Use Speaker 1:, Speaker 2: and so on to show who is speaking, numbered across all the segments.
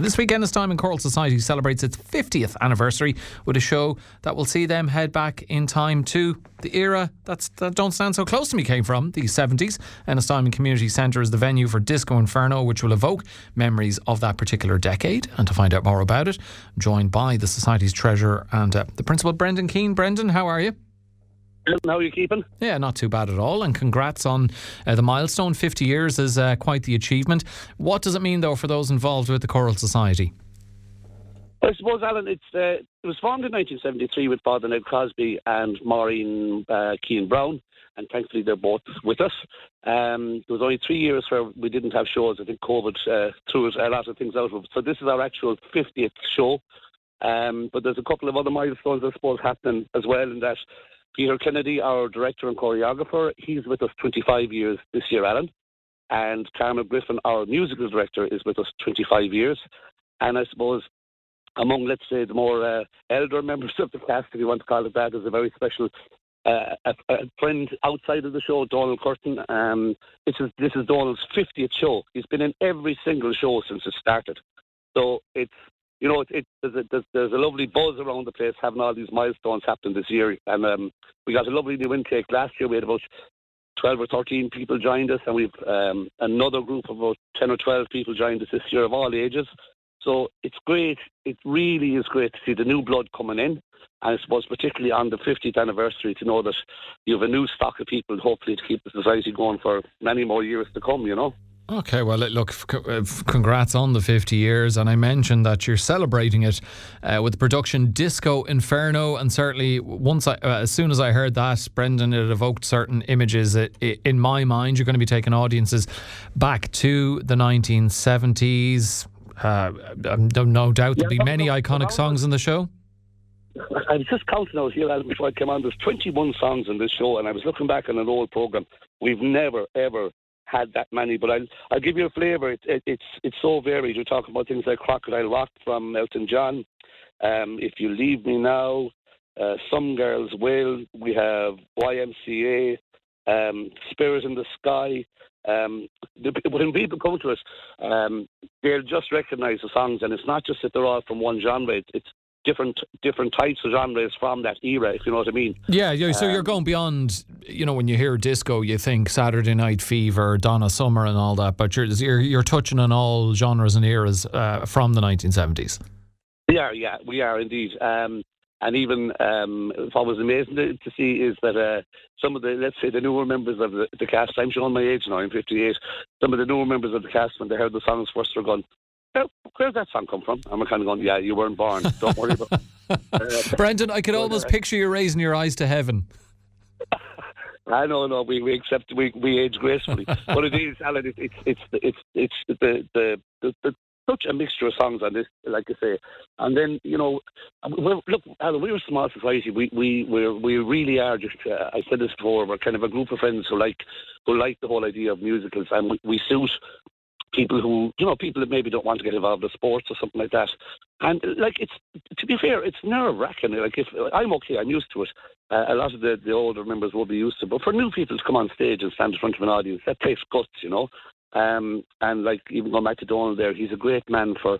Speaker 1: This week, Ennistymon Choral Society celebrates its 50th anniversary with a show that will see them head back in time to the era that don't stand so close to me came from, the 70s. Ennistymon Community Centre is the venue for Disco Inferno, which will evoke memories of that particular decade. And to find out more about it, I'm joined by the Society's treasurer and the principal, Brendan Kean. Brendan, how are you?
Speaker 2: How are you keeping?
Speaker 1: Yeah, not too bad at all, and congrats on the milestone. 50 years is quite the achievement. What does it mean, though, for those involved with the Choral Society?
Speaker 2: I suppose, Alan, it was formed in 1973 with Father Ned Crosby and Maureen Kean Brown, and thankfully they're both with us. There was only 3 years where we didn't have shows. I think COVID threw a lot of things out of it. So this is our actual 50th show. But there's a couple of other milestones, I suppose, happening as well, in that Peter Kennedy, our director and choreographer, he's with us 25 years this year, Alan. And Carmel Griffin, our musical director, is with us 25 years. And I suppose among, let's say, the more elder members of the cast, if you want to call it that, is a very special a friend outside of the show, Donald Curtin. This is Donald's 50th show. He's been in every single show since it started. So it's, you know, there's a lovely buzz around the place having all these milestones happen this year. And we got a lovely new intake. Last year we had about 12 or 13 people joined us, and we've another group of about 10 or 12 people joined us this year of all ages. So it's great. It really is great to see the new blood coming in. And I suppose particularly on the 50th anniversary, to know that you have a new stock of people, hopefully to keep the society going for many more years to come, you know.
Speaker 1: Okay, well, look, congrats on the 50 years. And I mentioned that you're celebrating it with the production Disco Inferno. And certainly, as soon as I heard that, Brendan, it evoked certain images. In my mind, you're going to be taking audiences back to the 1970s. No doubt there'll be many iconic songs in the show.
Speaker 2: I was just counting out here, Alan, before I came on. There's 21 songs in this show, and I was looking back on an old programme. We've never, ever had that many, but I'll give you a flavour. It's so varied. You're talking about things like Crocodile Rock from Elton John, If You Leave Me Now, Some Girls Will, we have YMCA, Spirit in the Sky. When people come to us, they'll just recognise the songs, and it's not just that they're all from one genre. It's different types of genres from that era, if you know what I mean. Yeah,
Speaker 1: so you're going beyond, you know, when you hear disco, you think Saturday Night Fever, Donna Summer and all that, but you're touching on all genres and eras from the 1970s.
Speaker 2: We are indeed. And even what was amazing to see is that some of the, let's say, the newer members of the cast, I'm showing my age now, I'm 58, some of the newer members of the cast, when they heard the songs first, were going, where's that song come from? And we're kind of going, yeah, you weren't born. Don't worry about it.
Speaker 1: Brendan, I could almost picture you raising your eyes to heaven.
Speaker 2: I know, we accept, we age gracefully. But it is, Alan, it's the such a mixture of songs on this, like I say. And then, you know, look, Alan, we're a small society. We really are just, I said this before, we're kind of a group of friends who like the whole idea of musicals, and we suit people who, you know, people that maybe don't want to get involved in sports or something like that. And, like, it's, to be fair, it's nerve-wracking. Like, if I'm okay, I'm used to it. A lot of the older members will be used to it. But for new people to come on stage and stand in front of an audience, that takes guts, you know. And, like, even going back to Donald there, he's a great man for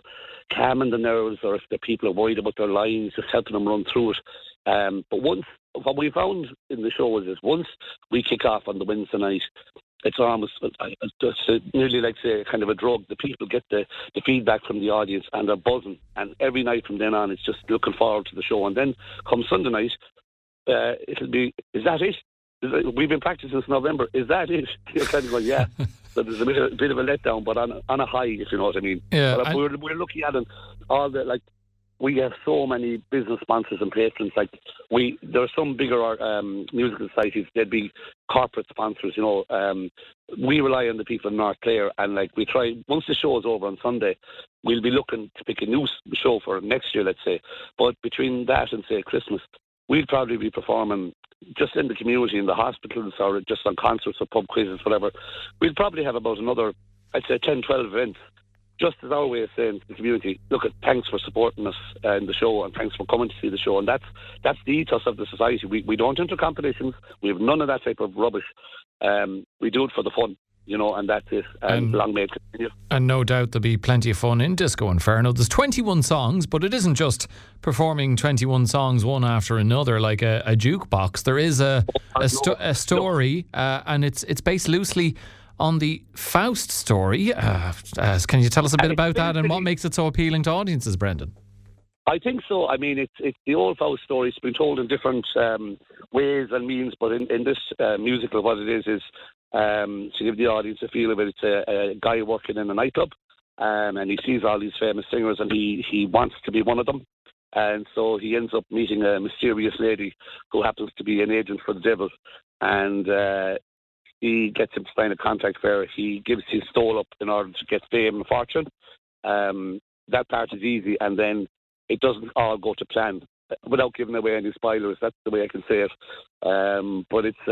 Speaker 2: calming the nerves, or if the people are worried about their lines, just helping them run through it. But what we found in the show is once we kick off on the Wednesday night, it's almost nearly like, say, kind of a drug. The people get the feedback from the audience, and they're buzzing. And every night from then on, it's just looking forward to the show. And then come Sunday night, it'll be, is that it? We've been practicing since November. Is that it? You're kind of going, yeah. So there's a bit of a letdown, but on a high, if you know what I mean.
Speaker 1: Yeah.
Speaker 2: But we're lucky, Alan. All the, like, we have so many business sponsors and patrons. Like, there are some bigger musical societies. They'd be corporate sponsors, you know. We rely on the people in North Clare, and, like, we try, once the show is over on Sunday, we'll be looking to pick a new show for next year, let's say. But between that and, say, Christmas, we'll probably be performing just in the community, in the hospitals, or just on concerts or pub quizzes, whatever. We'll probably have about another, I'd say, 10, 12 events, just as our way of saying to the community, look, thanks for supporting us in the show, and thanks for coming to see the show. And that's the ethos of the society. We don't enter competitions. We have none of that type of rubbish. We do it for the fun. and that's it. And long may it continue.
Speaker 1: And no doubt there'll be plenty of fun in Disco Inferno. There's 21 songs, but it isn't just performing 21 songs one after another like a jukebox. There is a story, and it's based loosely on the Faust story. Can you tell us a bit about that and what makes it so appealing to audiences, Brendan?
Speaker 2: I think so. I mean, it's the old Faust story. It's been told in different ways and means, but in this musical, what it is to give the audience a feel of it. It's a guy working in a nightclub, and he sees all these famous singers, and he wants to be one of them. And so he ends up meeting a mysterious lady who happens to be an agent for the devil, and he gets him to sign a contract where he gives his soul up in order to get fame and fortune. That part is easy, and then it doesn't all go to plan. Without giving away any spoilers, that's the way I can say it. But it's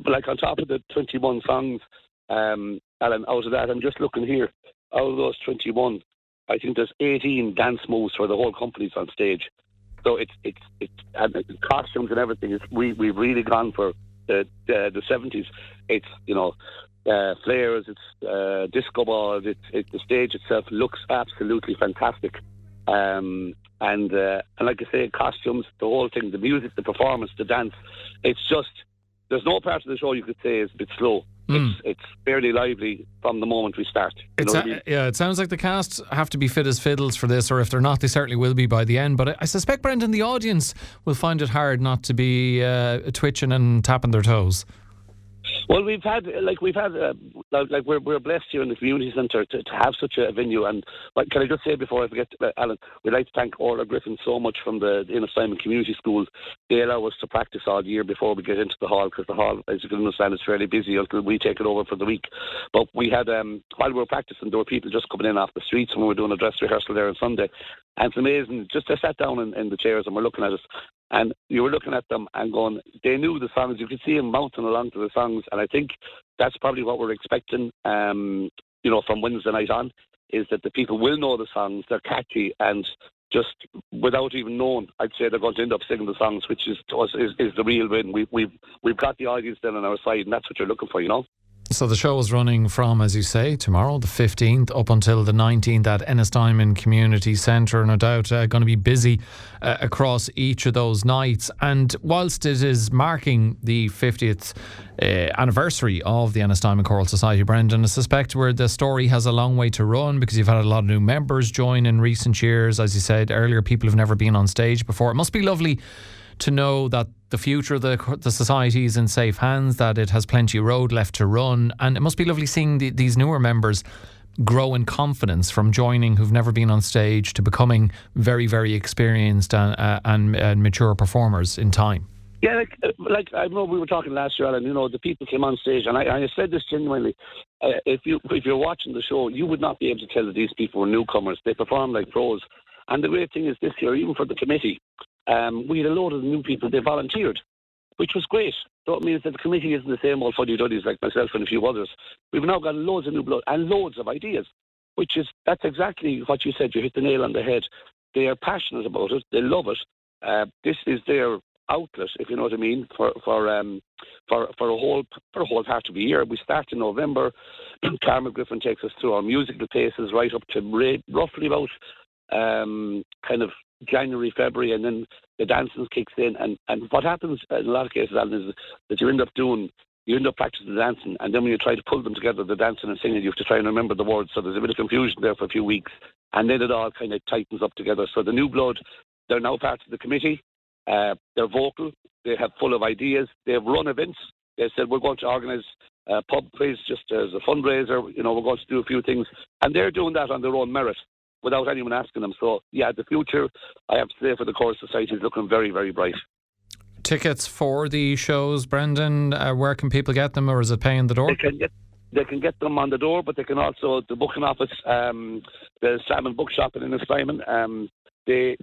Speaker 2: like on top of the 21 songs, Alan, out of that, I'm just looking here. Out of those 21, I think there's 18 dance moves for the whole company's on stage. So it's and the costumes and everything. We've really gone for the 70s. It's flares, it's disco balls. The stage itself looks absolutely fantastic. And like I say, costumes, the whole thing, the music, the performance, the dance. It's just, there's no part of the show you could say is a bit slow. It's fairly lively from the moment we start.
Speaker 1: Yeah, it sounds like the cast have to be fit as fiddles for this, or if they're not, they certainly will be by the end. But I suspect, Brendan, the audience will find it hard not to be twitching and tapping their toes.
Speaker 2: Well, we're blessed here in the community centre to have such a venue. And can I just say before I forget, Alan, we'd like to thank Orla Griffin so much from the Ennistymon Community School. They allow us to practice all year before we get into the hall, because the hall, as you can understand, is fairly busy until we take it over for the week. But we had, while we were practicing, there were people just coming in off the streets when we were doing a dress rehearsal there on Sunday. And it's amazing. Just they sat down in the chairs and were looking at us. And you were looking at them and going, they knew the songs. You could see them mounting along to the songs. And I think that's probably what we're expecting, from Wednesday night on, is that the people will know the songs. They're catchy, and just without even knowing, I'd say they're going to end up singing the songs, which is to us is the real win. We've got the audience then on our side, and that's what you're looking for,
Speaker 1: So the show is running from, as you say, tomorrow, the 15th, up until the 19th at Ennistymon Community Centre. No doubt going to be busy across each of those nights. And whilst it is marking the 50th anniversary of the Ennistymon Choral Society, Brendan, I suspect where the story has a long way to run, because you've had a lot of new members join in recent years. As you said earlier, people who've never been on stage before. It must be lovely to know that the future of the society is in safe hands, that it has plenty of road left to run, and it must be lovely seeing these newer members grow in confidence from joining who've never been on stage to becoming very, very experienced and mature performers in time.
Speaker 2: Yeah, like I know we were talking last year, Alan, the people came on stage, and I said this genuinely, if you're watching the show, you would not be able to tell that these people were newcomers. They performed like pros. And the great thing is this year, even for the committee, we had a load of new people. They volunteered, which was great. So it means that the committee isn't the same old fuddy-duddies like myself and a few others. We've now got loads of new blood and loads of ideas, that's exactly what you said. You hit the nail on the head. They are passionate about it. They love it. This is their outlet, if you know what I mean, for a whole part of the year. We start in November. Carmel Griffin takes us through our musical paces right up to roughly about kind of January, February, and then the dancing kicks in. And what happens in a lot of cases, Alan, is that you end up practicing the dancing, and then when you try to pull them together, the dancing and singing, you have to try and remember the words. So there's a bit of confusion there for a few weeks, and then it all kind of tightens up together. So the new blood, they're now part of the committee. They're vocal. They have full of ideas. They've run events. They said, we're going to organise a pub quiz just as a fundraiser. We're going to do a few things. And they're doing that on their own merit, without anyone asking them. So, yeah, the future, I have to say, for the Choral Society is looking very, very bright.
Speaker 1: Tickets for the shows, Brendan, where can people get them, or is it paying the door?
Speaker 2: They can get them on the door, but they can also, the booking office, the Salmon Bookshop in Ennistymon, they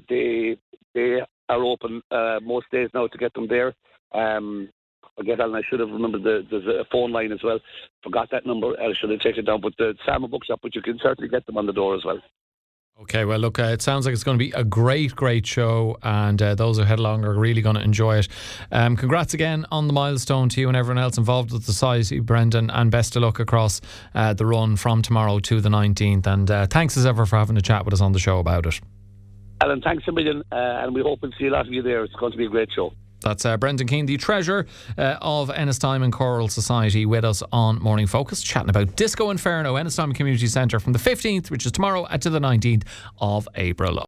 Speaker 2: are open most days now to get them there. Alan, I should have remembered there's a phone line as well. Forgot that number. I should have taken it down. But the Salmon Bookshop, but you can certainly get them on the door as well.
Speaker 1: Okay, well, look, it sounds like it's going to be a great show, and those who head along are really going to enjoy it. Congrats again on the milestone to you and everyone else involved with the society, Brendan, and best of luck across the run from tomorrow to the 19th. And thanks as ever for having a chat with us on the show about it.
Speaker 2: Alan, thanks a million, and we hope to see a lot of you there. It's going to be a great show.
Speaker 1: That's Brendan Kean, the treasurer of Ennistymon Choral Society, with us on Morning Focus, chatting about Disco Inferno, Ennistymon Community Centre from the 15th, which is tomorrow, to the 19th of April.